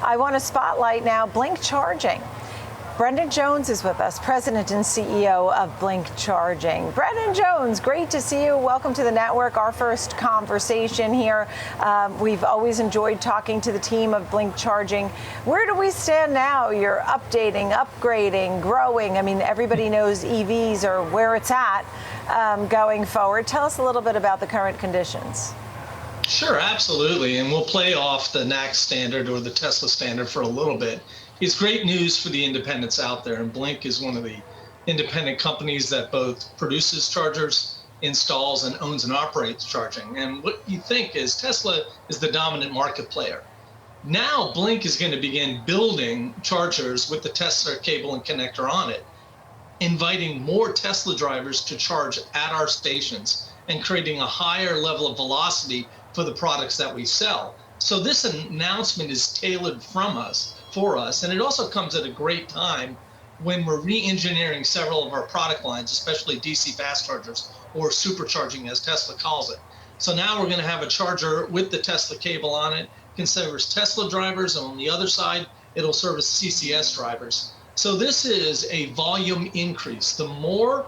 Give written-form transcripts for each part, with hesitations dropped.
I want to spotlight now BLNK Charging. Brendan Jones is with us, President and CEO of BLNK Charging. Brendan Jones, great to see you. Welcome to the network. Our first conversation here. We've always enjoyed talking to the team of BLNK Charging. Where do we stand now? You're updating, upgrading, growing. I mean, everybody knows EVs are where it's at going forward. Tell us a little bit about the current conditions. Sure, absolutely. And we'll play off the NACS standard or the Tesla standard for a little bit. It's great news for the independents out there, and BLNK is one of the independent companies that both produces chargers, installs, and owns and operates charging. And what you think is Tesla is the dominant market player. Now BLNK is going to begin building chargers with the Tesla cable and connector on it, inviting more Tesla drivers to charge at our stations and creating a higher level of velocity for the products that we sell. So this announcement is tailored for us, and it also comes at a great time when we're re-engineering several of our product lines, especially DC fast chargers, or supercharging as Tesla calls it. So now we're going to have a charger with the Tesla cable on it, can service Tesla drivers, and on the other side, it'll service CCS drivers. So this is a volume increase. The more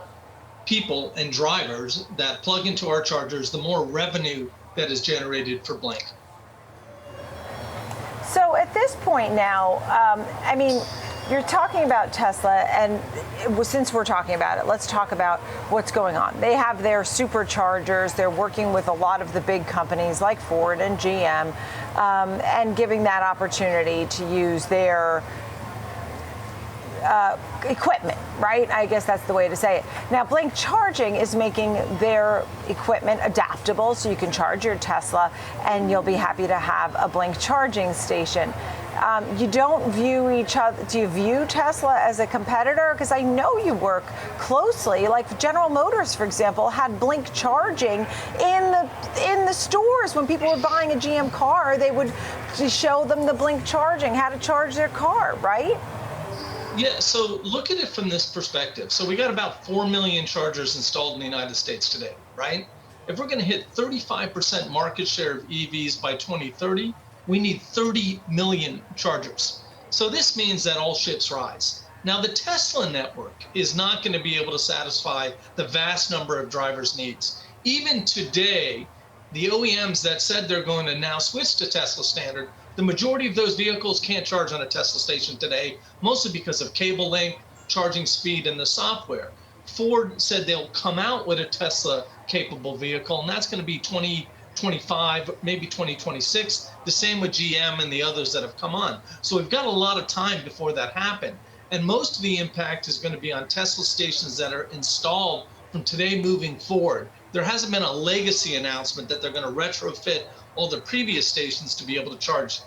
people and drivers that plug into our chargers, the more revenue that is generated for BLNK. So at this point now, I mean, you're talking about Tesla, and since we're talking about it, let's talk about what's going on. They have their superchargers. They're working with a lot of the big companies like Ford and GM, and giving that opportunity to use their equipment, right? I guess that's the way to say it. Now, BLNK Charging is making their equipment adaptable, so you can charge your Tesla, and you'll be happy to have a BLNK charging station. You don't view each other. Do you view Tesla as a competitor? Because I know you work closely. Like General Motors, for example, had BLNK Charging in the stores. When people were buying a GM car, they would show them the BLNK Charging, how to charge their car, right? Yeah, so look at it from this perspective. So we got about 4 million chargers installed in the United States today, right? If we're going to hit 35% market share of EVs by 2030, we need 30 million chargers. So this means that all ships rise. Now, the Tesla network is not going to be able to satisfy the vast number of drivers' needs. Even today, the OEMs that said they're going to now switch to Tesla standard, the majority of those vehicles can't charge on a Tesla station today, mostly because of cable length, charging speed, and the software. Ford said they'll come out with a Tesla-capable vehicle, and that's going to be 2025, maybe 2026. The same with GM and the others that have come on. So we've got a lot of time before that happens. And most of the impact is going to be on Tesla stations that are installed from today moving forward. There hasn't been a legacy announcement that they're going to retrofit all the previous stations to be able to charge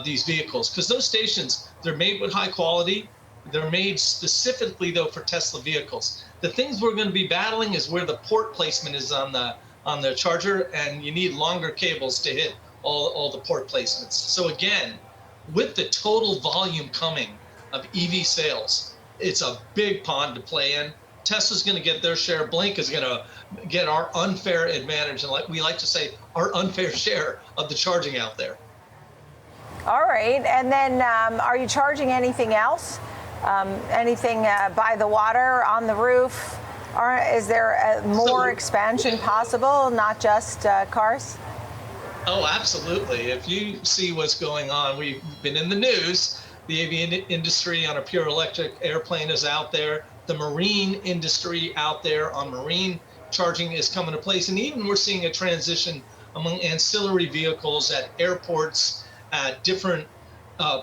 these vehicles, because those stations, they're made with high quality. They're made specifically, though, for Tesla vehicles. The things we're going to be battling is where the port placement is on the charger, and you need longer cables to hit all the port placements. So again, with the total volume coming of EV sales, it's a big pond to play in. Tesla's going to get their share. BLNK is going to get our unfair advantage, and like we like to say, our unfair share of the charging out there. All right. And then are you charging anything else? Anything by the water, on the roof? Or is there more expansion possible, not just cars? Oh, absolutely. If you see what's going on, we've been in the news. The aviation industry on a pure electric airplane is out there. The marine industry out there on marine charging is coming to place. And even we're seeing a transition among ancillary vehicles at airports, at different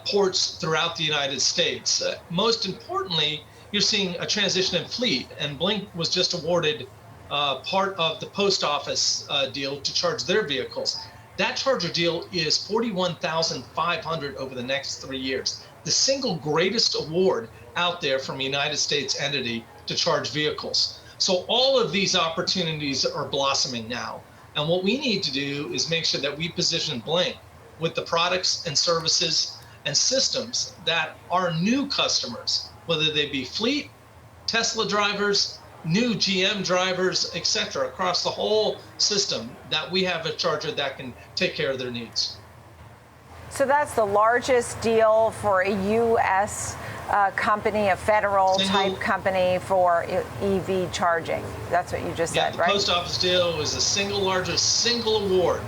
ports throughout the United States. Most importantly, you're seeing a transition in fleet. And BLNK was just awarded part of the post office deal to charge their vehicles. That charger deal is $41,500 over the next 3 years. The single greatest award out there from a United States entity to charge vehicles. So all of these opportunities are blossoming now. And what we need to do is make sure that we position BLNK with the products and services and systems that our new customers, whether they be fleet, Tesla drivers, new GM drivers, etc., across the whole system, that we have a charger that can take care of their needs. So that's the largest deal for a U.S. Company, a federal type company for EV charging. That's what you just said, the right? Post Office deal was the largest award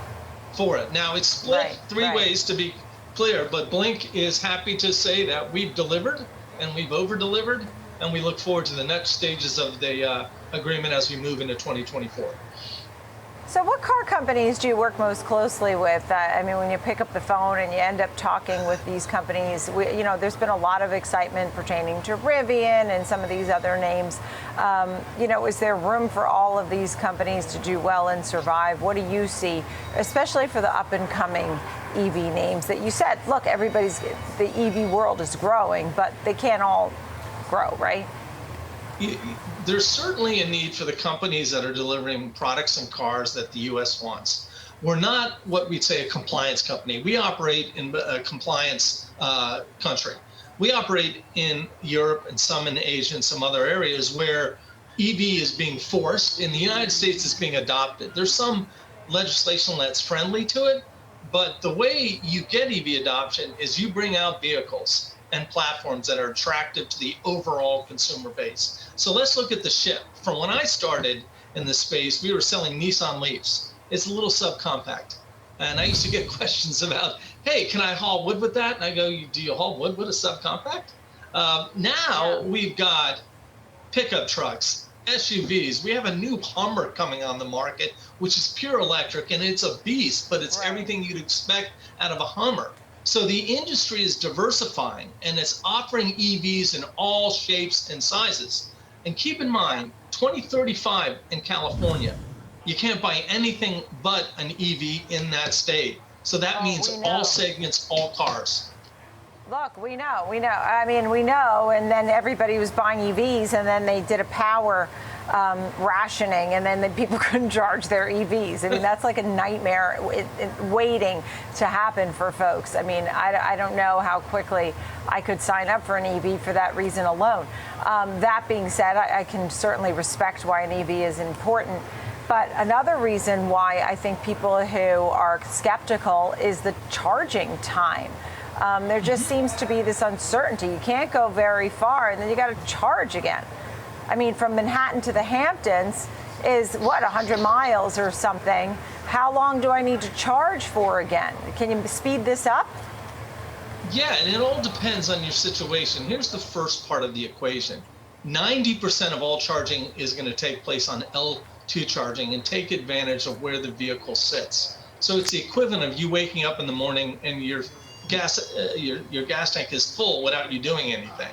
for it. Now it's split three ways, to be clear, but Blink is happy to say that we've delivered and we've over-delivered, and we look forward to the next stages of the agreement as we move into 2024. So what car companies do you work most closely with? I mean, when you pick up the phone and you end up talking with these companies, there's been a lot of excitement pertaining to Rivian and some of these other names. Is there room for all of these companies to do well and survive? What do you see, especially for the up-and-coming EV names that you said, look, the EV world is growing, but they can't all grow, right? There's certainly a need for the companies that are delivering products and cars that the U.S. wants. We're not what we'd say a compliance company. We operate in a compliance country. We operate in Europe and some in Asia and some other areas where EV is being forced. In the United States, it's being adopted. There's some legislation that's friendly to it, but the way you get EV adoption is you bring out vehicles and platforms that are attractive to the overall consumer base. So let's look at the shift. From when I started in this space, we were selling Nissan Leafs. It's a little subcompact. And I used to get questions about, hey, can I haul wood with that? And I go, do you haul wood with a subcompact? Now we've got pickup trucks, SUVs. We have a new Hummer coming on the market, which is pure electric, and it's a beast, but it's everything you'd expect out of a Hummer. So the industry is diversifying, and it's offering EVs in all shapes and sizes. And keep in mind, 2035 in California, you can't buy anything but an EV in that state. So that means all segments, all cars. Look, we know. I mean, we know, and then everybody was buying EVs, and then they did a power rationing, and then the people couldn't charge their EVs. I mean, that's like a nightmare waiting to happen for folks. I mean, I don't know how quickly I could sign up for an EV for that reason alone. That being said, I can certainly respect why an EV is important. But another reason why I think people who are skeptical is the charging time. There just seems to be this uncertainty. You can't go very far, and then you got to charge again. I mean, from Manhattan to the Hamptons is, 100 miles or something. How long do I need to charge for again? Can you speed this up? Yeah, and it all depends on your situation. Here's the first part of the equation. 90% of all charging is going to take place on L2 charging, and take advantage of where the vehicle sits. So it's the equivalent of you waking up in the morning and your gas tank is full without you doing anything.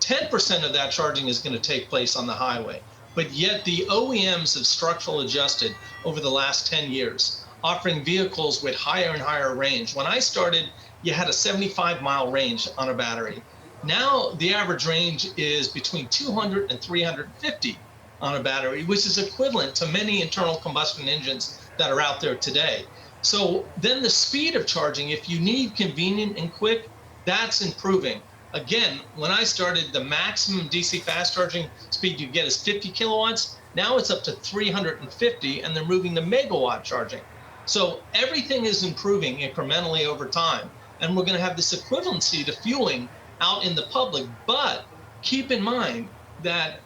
10% of that charging is going to take place on the highway, but yet the OEMs have structural adjusted over the last 10 years, offering vehicles with higher and higher range. When I started, you had a 75-mile range on a battery. Now the average range is between 200 and 350 on a battery, which is equivalent to many internal combustion engines that are out there today. So then the speed of charging, if you need convenient and quick, that's improving. Again, when I started, the maximum DC fast charging speed you get is 50 kilowatts. Now it's up to 350, and they're moving to megawatt charging. So everything is improving incrementally over time. And we're going to have this equivalency to fueling out in the public. But keep in mind that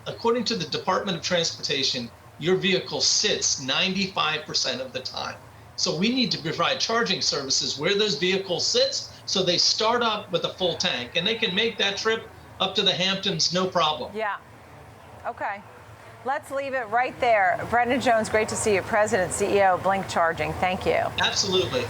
according to the Department of Transportation, your vehicle sits 95% of the time. So we need to provide charging services where those vehicles sit, so they start up with a full tank, and they can make that trip up to the Hamptons, no problem. Yeah. Okay. Let's leave it right there. Brendan Jones, great to see you, President, CEO of Blink Charging. Thank you. Absolutely.